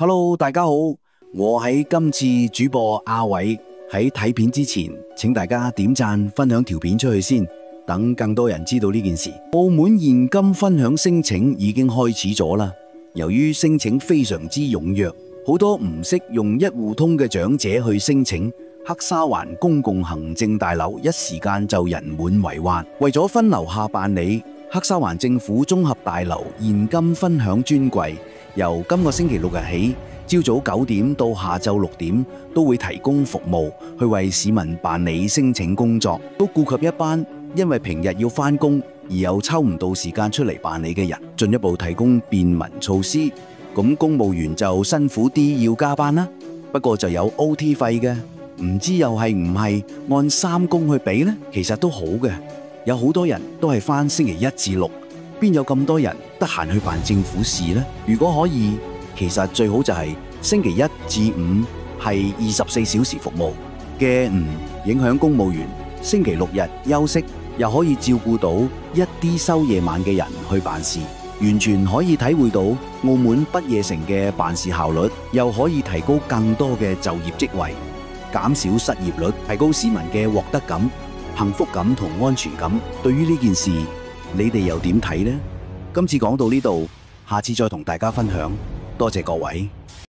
Hello，大家好，我喺今次主播阿偉喺睇片之前，請大家點讚分享條片出去先，等更多人知道呢件事。澳門現金分享申請已經開始咗啦，由於申請非常之踴躍，好多唔識用一戶通嘅長者去申請，黑沙環公共行政大樓一時間就人滿為患。為咗分流下辦理，黑沙環政府綜合大樓現金分享專櫃由今個星期六日起，朝早9點到下晝6點都會提供服務，去為市民辦理申請工作，都顧及一班因為平日要返工而又抽唔到時間出嚟辦理嘅人，進一步提供便民措施。咁公務員就辛苦啲要加班啦，不過就有 OT 費嘅，唔知又係唔係按3工去俾呢？其實都好嘅，有好多人都係返星期1至6，邊有咁多人得閒去辦政府事呢？如果可以，其實最好就係星期1至5係24小時服務嘅，唔影響公務員星期6日休息，又可以照顧到一啲收夜晚嘅人去辦事，完全可以體會到澳門不夜城嘅辦事效率，又可以提高更多嘅就業職位，減少失業率，提高市民嘅獲得感、幸福感同安全感。對於呢件事，你哋又點睇呢？今次講到呢度，下次再同大家分享。多謝各位。